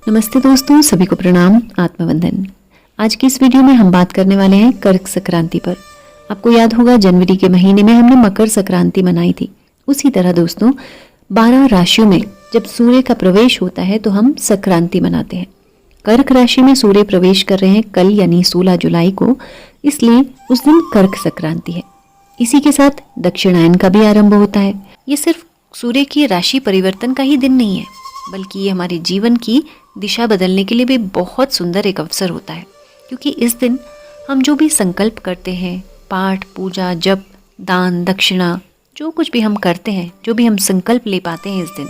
नमस्ते दोस्तों, सभी को प्रणाम, आत्मवंदन। आज की इस वीडियो में हम बात करने वाले हैं कर्क संक्रांति पर। आपको याद होगा जनवरी के महीने में हमने मकर संक्रांति मनाई थी। उसी तरह दोस्तों 12 राशियों में जब सूर्य का प्रवेश होता है तो हम संक्रांति मनाते हैं। कर्क राशि में सूर्य प्रवेश कर रहे हैं कल यानी 16 जुलाई को, इसलिए उस दिन कर्क संक्रांति है। इसी के साथ दक्षिणायन का भी आरंभ होता है। ये सिर्फ सूर्य की राशि परिवर्तन का ही दिन नहीं है, बल्कि ये हमारे जीवन की दिशा बदलने के लिए भी बहुत सुंदर एक अवसर होता है। क्योंकि इस दिन हम जो भी संकल्प करते हैं, पाठ, पूजा, जप, दान, दक्षिणा, जो कुछ भी हम करते हैं, जो भी हम संकल्प ले पाते हैं इस दिन,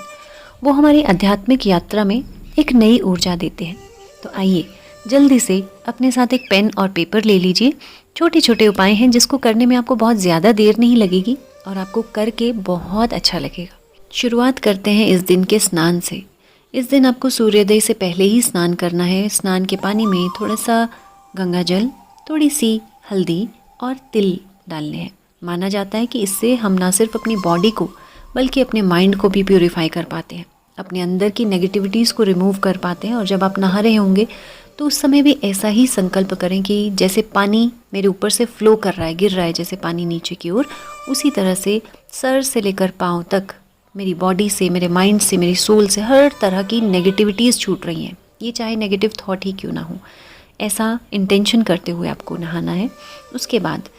वो हमारी आध्यात्मिक यात्रा में एक नई ऊर्जा देते हैं। तो आइए जल्दी से अपने साथ एक पेन और पेपर ले लीजिए। छोटे छोटे उपाय हैं जिसको करने में आपको बहुत ज़्यादा देर नहीं लगेगी और आपको करके बहुत अच्छा लगेगा। शुरुआत करते हैं इस दिन के स्नान से। इस दिन आपको सूर्योदय से पहले ही स्नान करना है। स्नान के पानी में थोड़ा सा गंगा जल, थोड़ी सी हल्दी और तिल डालने हैं। माना जाता है कि इससे हम ना सिर्फ अपनी बॉडी को बल्कि अपने माइंड को भी प्यूरिफाई कर पाते हैं, अपने अंदर की नेगेटिविटीज़ को रिमूव कर पाते हैं। और जब आप नहा रहे होंगे तो उस समय भी ऐसा ही संकल्प करें कि जैसे पानी मेरे ऊपर से फ्लो कर रहा है, गिर रहा है जैसे पानी नीचे की ओर, उसी तरह से सर से लेकर पाँव तक मेरी बॉडी से, मेरे माइंड से, मेरी सोल से हर तरह की नेगेटिविटीज़ छूट रही हैं। ये चाहे नेगेटिव थॉट ही क्यों ना हो, ऐसा इंटेंशन करते हुए आपको नहाना है। उसके बाद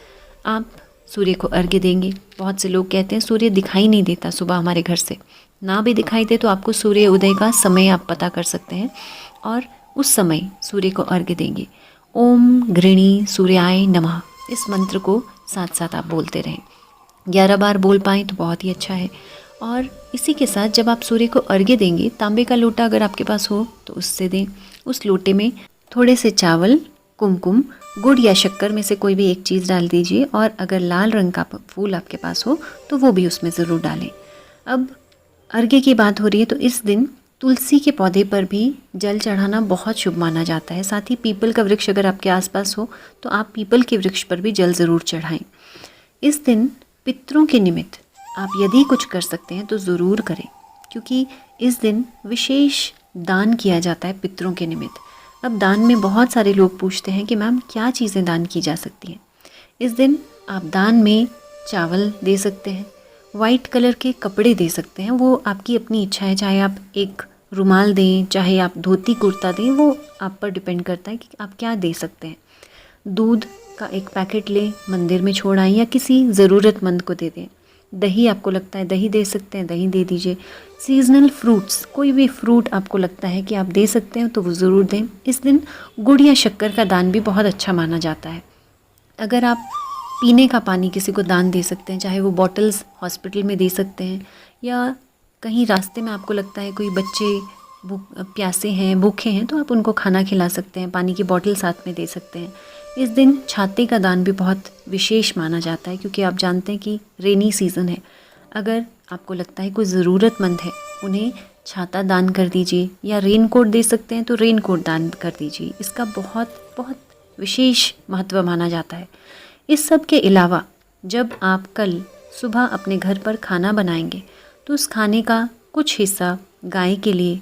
आप सूर्य को अर्घ्य देंगे। बहुत से लोग कहते हैं सूर्य दिखाई नहीं देता सुबह हमारे घर से। ना भी दिखाई दे तो आपको सूर्य उदय का समय आप पता कर सकते हैं और उस समय सूर्य को अर्घ्य देंगे। ओम गृणी सूर्याय नमः, इस मंत्र को साथ साथ आप बोलते रहें। 11 बार बोल पाएँ तो बहुत ही अच्छा है। और इसी के साथ जब आप सूर्य को अर्घ्य देंगे, तांबे का लोटा अगर आपके पास हो तो उससे दें। उस लोटे में थोड़े से चावल, कुमकुम, गुड़ या शक्कर में से कोई भी एक चीज़ डाल दीजिए और अगर लाल रंग का फूल आपके पास हो तो वो भी उसमें ज़रूर डालें। अब अर्घ्य की बात हो रही है तो इस दिन तुलसी के पौधे पर भी जल चढ़ाना बहुत शुभ माना जाता है। साथ ही पीपल का वृक्ष अगर आपके आसपास हो तो आप पीपल के वृक्ष पर भी जल ज़रूर चढ़ाएं। इस दिन पितरों के निमित्त आप यदि कुछ कर सकते हैं तो ज़रूर करें, क्योंकि इस दिन विशेष दान किया जाता है पितरों के निमित्त। अब दान में बहुत सारे लोग पूछते हैं कि मैम क्या चीज़ें दान की जा सकती हैं। इस दिन आप दान में चावल दे सकते हैं, वाइट कलर के कपड़े दे सकते हैं, वो आपकी अपनी इच्छा है। चाहे आप एक रुमाल दें, चाहे आप धोती कुर्ता दें, वो आप पर डिपेंड करता है कि आप क्या दे सकते हैं। दूध का एक पैकेट लें, मंदिर में छोड़ आएँ या किसी ज़रूरतमंद को दे दें। दही आपको लगता है दही दे सकते हैं, दही दे दीजिए। सीजनल फ्रूट्स, कोई भी फ्रूट आपको लगता है कि आप दे सकते हैं तो वो ज़रूर दें। इस दिन गुड़ या शक्कर का दान भी बहुत अच्छा माना जाता है। अगर आप पीने का पानी किसी को दान दे सकते हैं, चाहे वो बॉटल्स हॉस्पिटल में दे सकते हैं या कहीं रास्ते में आपको लगता है कोई बच्चे प्यासे हैं, भूखे हैं, तो आप उनको खाना खिला सकते हैं, पानी की बॉटल साथ में दे सकते हैं। इस दिन छाते का दान भी बहुत विशेष माना जाता है, क्योंकि आप जानते हैं कि रेनी सीज़न है। अगर आपको लगता है कोई ज़रूरतमंद है, उन्हें छाता दान कर दीजिए या रेन कोट दे सकते हैं तो रेन कोट दान कर दीजिए। इसका बहुत बहुत विशेष महत्व माना जाता है। इस सब के अलावा जब आप कल सुबह अपने घर पर खाना बनाएंगे तो उस खाने का कुछ हिस्सा गाय के लिए,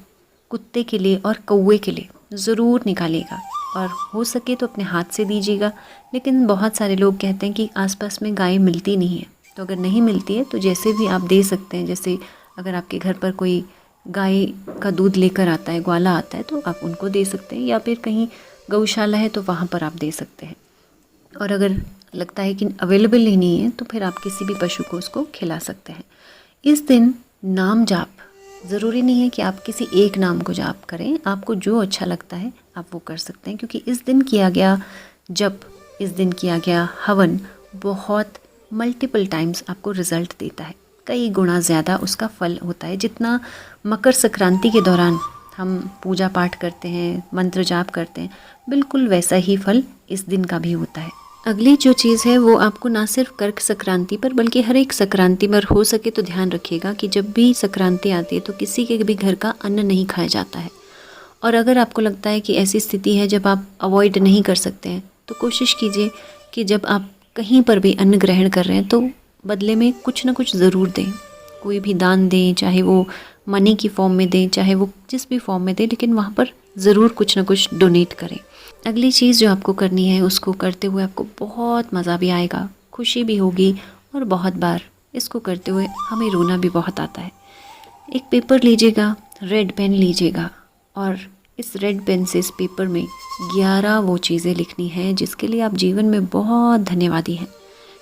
कुत्ते के लिए और कौवे के लिए ज़रूर निकालिएगा और हो सके तो अपने हाथ से दीजिएगा। लेकिन बहुत सारे लोग कहते हैं कि आसपास में गाय मिलती नहीं है, तो अगर नहीं मिलती है तो जैसे भी आप दे सकते हैं। जैसे अगर आपके घर पर कोई गाय का दूध लेकर आता है, ग्वाला आता है, तो आप उनको दे सकते हैं, या फिर कहीं गौशाला है तो वहाँ पर आप दे सकते हैं। और अगर लगता है कि अवेलेबल ही नहीं है तो फिर आप किसी भी पशु को उसको खिला सकते हैं। इस दिन नाम जाप, ज़रूरी नहीं है कि आप किसी एक नाम को जाप करें, आपको जो अच्छा लगता है आप वो कर सकते हैं, क्योंकि इस दिन किया गया जप, इस दिन किया गया हवन बहुत मल्टीपल टाइम्स आपको रिज़ल्ट देता है। कई गुना ज़्यादा उसका फल होता है। जितना मकर संक्रांति के दौरान हम पूजा पाठ करते हैं, मंत्र जाप करते हैं, बिल्कुल वैसा ही फल इस दिन का भी होता है। अगली जो चीज़ है वो आपको ना सिर्फ कर्क संक्रांति पर बल्कि हर एक संक्रांति पर हो सके तो ध्यान रखिएगा कि जब भी संक्रांति आती है तो किसी के भी घर का अन्न नहीं खाया जाता है। और अगर आपको लगता है कि ऐसी स्थिति है जब आप अवॉइड नहीं कर सकते हैं तो कोशिश कीजिए कि जब आप कहीं पर भी अन्न ग्रहण कर रहे हैं तो बदले में कुछ ना कुछ ज़रूर दें। कोई भी दान दें, चाहे वो मनी की फॉर्म में दें, चाहे वो जिस भी फॉर्म में दें, लेकिन वहाँ पर ज़रूर कुछ ना कुछ डोनेट करें। अगली चीज़ जो आपको करनी है, उसको करते हुए आपको बहुत मज़ा भी आएगा, खुशी भी होगी, और बहुत बार इसको करते हुए हमें रोना भी बहुत आता है। एक पेपर लीजिएगा, रेड पेन लीजिएगा, और इस रेड पेन से इस पेपर में 11 वो चीज़ें लिखनी है जिसके लिए आप जीवन में बहुत धन्यवादी हैं।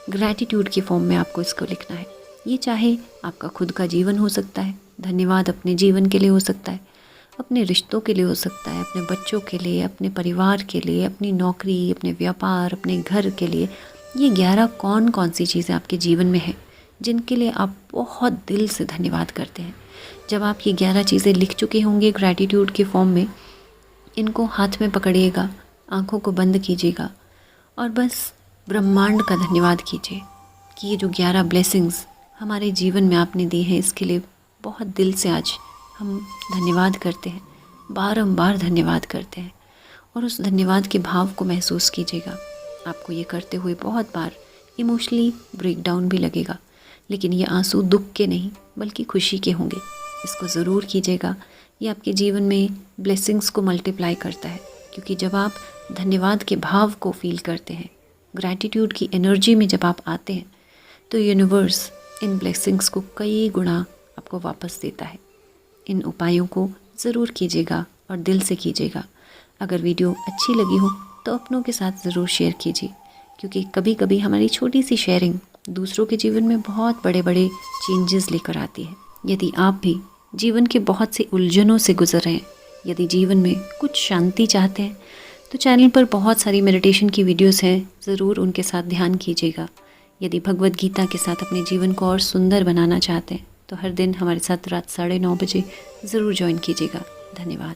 ग्रैटिट्यूड की फॉर्म में आपको इसको लिखना है। ये चाहे आपका खुद का जीवन हो सकता है, धन्यवाद अपने जीवन के लिए हो सकता है, अपने रिश्तों के लिए हो सकता है, अपने बच्चों के लिए, अपने परिवार के लिए, अपनी नौकरी, अपने व्यापार, अपने घर के लिए। ये 11 कौन कौन सी चीज़ें आपके जीवन में हैं जिनके लिए आप बहुत दिल से धन्यवाद करते हैं। जब आप ये 11 चीज़ें लिख चुके होंगे ग्रैटिट्यूड के फॉर्म में, इनको हाथ में पकड़िएगा, आँखों को बंद कीजिएगा और बस ब्रह्मांड का धन्यवाद कीजिए कि ये जो 11 ब्लेसिंग्स हमारे जीवन में आपने दी हैं, इसके लिए बहुत दिल से आज हम धन्यवाद करते हैं, बारंबार धन्यवाद करते हैं। और उस धन्यवाद के भाव को महसूस कीजिएगा। आपको ये करते हुए बहुत बार इमोशनली ब्रेकडाउन भी लगेगा, लेकिन ये आंसू दुख के नहीं बल्कि खुशी के होंगे। इसको ज़रूर कीजिएगा। ये आपके जीवन में ब्लेसिंग्स को मल्टीप्लाई करता है, क्योंकि जब आप धन्यवाद के भाव को फील करते हैं, ग्रैटिट्यूड की एनर्जी में जब आप आते हैं, तो यूनिवर्स इन ब्लेसिंग्स को कई गुना आपको वापस देता है। इन उपायों को ज़रूर कीजिएगा और दिल से कीजिएगा। अगर वीडियो अच्छी लगी हो तो अपनों के साथ ज़रूर शेयर कीजिए, क्योंकि कभी कभी हमारी छोटी सी शेयरिंग दूसरों के जीवन में बहुत बड़े बड़े चेंजेस लेकर आती है। यदि आप भी जीवन के बहुत से उलझनों से गुजर रहे हैं, यदि जीवन में कुछ शांति चाहते हैं, तो चैनल पर बहुत सारी मेडिटेशन की वीडियोस हैं, ज़रूर उनके साथ ध्यान कीजिएगा। यदि भगवत गीता के साथ अपने जीवन को और सुंदर बनाना चाहते हैं, तो हर दिन हमारे साथ रात 9:30 बजे ज़रूर ज्वाइन कीजिएगा। धन्यवाद।